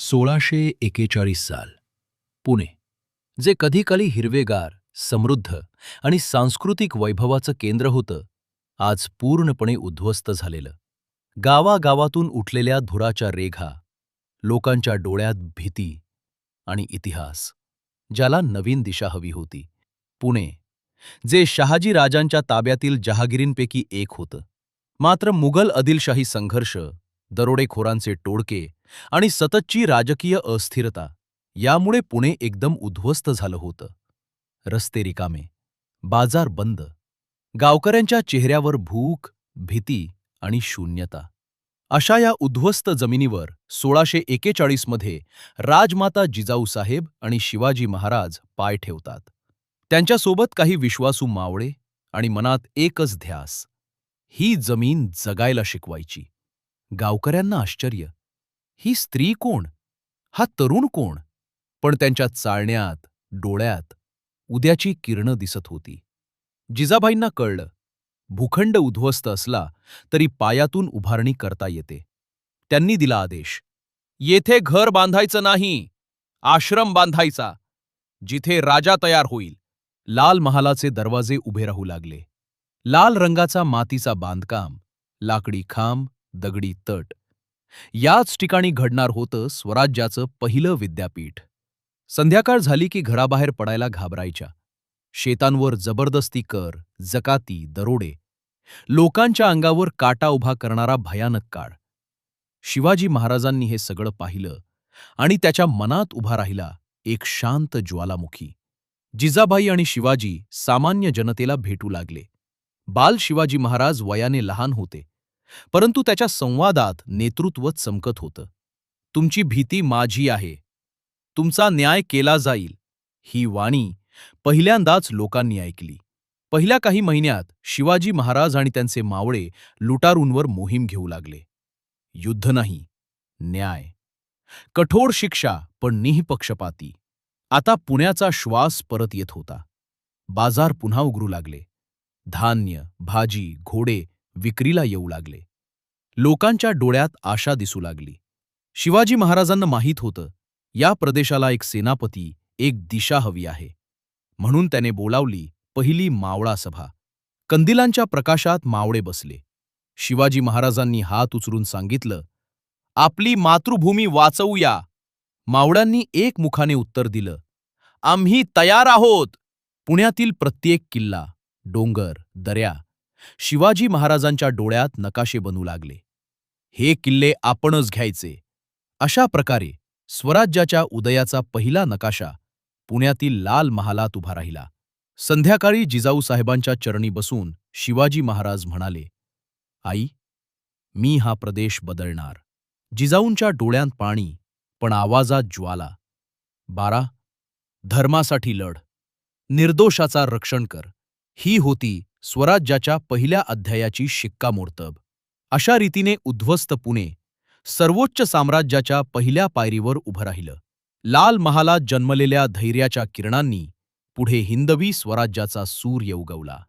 1641 साल पुणे, जे कधीकाली हिरवेगार, समृद्ध आणि सांस्कृतिक वैभवाचं केंद्र होतं, आज पूर्णपणे उद्ध्वस्त झालेलं. गावागावातून उठलेल्या धुराच्या रेघा, लोकांच्या डोळ्यात भीती आणि इतिहास, ज्याला नवीन दिशा हवी होती. पुणे, जे शहाजी राजांच्या ताब्यातील जहागिरींपैकी एक होतं, मात्र मुघल आदिलशाही संघर्ष, दरोडेखोरांचे टोळके आणि सततची राजकीय अस्थिरता यामुळे पुणे एकदम उद्ध्वस्त झालं होतं. रस्ते रिकामे, बाजार बंद, गावकऱ्यांच्या चेहऱ्यावर भूक, भीती आणि शून्यता. अशा या उद्ध्वस्त जमिनीवर 1641 मध्ये राजमाता जिजाऊसाहेब आणि शिवाजी महाराज पाय ठेवतात. त्यांच्यासोबत काही विश्वासू मावळे आणि मनात एकच ध्यास, ही जमीन जगायला शिकवायची. गावकऱ्यांना आश्चर्य, ही स्त्री कोण, हा तरुण कोण? पण त्यांच्या चालण्यात, डोळ्यात उद्याची किरणं दिसत होती. जिजाबाईंना कळलं, भूखंड उद्ध्वस्त असला तरी पायातून उभारणी करता येते. त्यांनी दिला आदेश, येथे घर बांधायचं नाही, आश्रम बांधायचा, जिथे राजा तयार होईल. लाल महालाचे दरवाजे उभे राहू लागले. लाल रंगाचा मातीचा बांधकाम, लाकडी खांब, दगडी तट. याच ठिकाणी घडणार होतं स्वराज्याचं पहिलं विद्यापीठ. संध्याकाळ झाली की घराबाहेर पडायला घाबरायच्या. शेतांवर जबरदस्ती कर, जकाती, दरोडे. लोकांच्या अंगावर काटा उभा करणारा भयानक काळ. शिवाजी महाराजांनी हे सगळं पाहिलं आणि त्याच्या मनात उभा राहिला एक शांत ज्वालामुखी. जिजाबाई आणि शिवाजी सामान्य जनतेला भेटू लागले. बाल शिवाजी महाराज वयाने लहान होते, परंतु त्याच्या संवादात नेतृत्व चमकत होतं. तुमची भीती माझी आहे, तुमचा न्याय केला जाईल, ही वाणी पहिल्यांदाच लोकांनी ऐकली. पहिल्या काही महिन्यात शिवाजी महाराज आणि त्यांचे मावळे लुटारूंवर मोहीम घेऊ लागले. युद्ध नाही, न्याय. कठोर शिक्षा, पण निःपक्षपाती. आता पुण्याचा श्वास परत येत होता. बाजार पुन्हा उघडू लागले. धान्य, भाजी, घोडे विक्रीला येऊ लागले. लोकांच्या डोळ्यात आशा दिसू लागली. शिवाजी महाराजांना माहीत होतं, या प्रदेशाला एक सेनापती, एक दिशा हवी आहे. म्हणून त्याने बोलावली पहिली मावळा सभा. कंदिलांच्या प्रकाशात मावळे बसले. शिवाजी महाराजांनी हात उचलून सांगितलं, आपली मातृभूमी वाचवूया. मावळ्यांनी एकमुखाने उत्तर दिलं, आम्ही तयार आहोत. पुण्यातील प्रत्येक किल्ला, डोंगर, दऱ्या शिवाजी महाराजांच्या डोळ्यात नकाशे बनू लागले. हे किल्ले आपणच घ्यायचे. अशा प्रकारे स्वराज्याच्या उदयाचा पहिला नकाशा पुण्यातील लाल महालात उभा राहिला. संध्याकाळी जिजाऊसाहेबांच्या चरणी बसून शिवाजी महाराज म्हणाले, आई, मी हा प्रदेश बदलणार. जिजाऊंच्या डोळ्यात पाणी, पण आवाजात ज्वाला. 12 धर्मासाठी लढ, निर्दोषाचा रक्षण कर. ही होती स्वराज्याच्या पहिल्या अध्यायाची शिक्कामोर्तब. अशा रीतीने उद्ध्वस्त पुणे सर्वोच्च साम्राज्याच्या पहिल्या पायरीवर उभं राहिलं. लाल महालात जन्मलेल्या धैर्याच्या किरणांनी पुढे हिंदवी स्वराज्याचा सूर्य उगवला.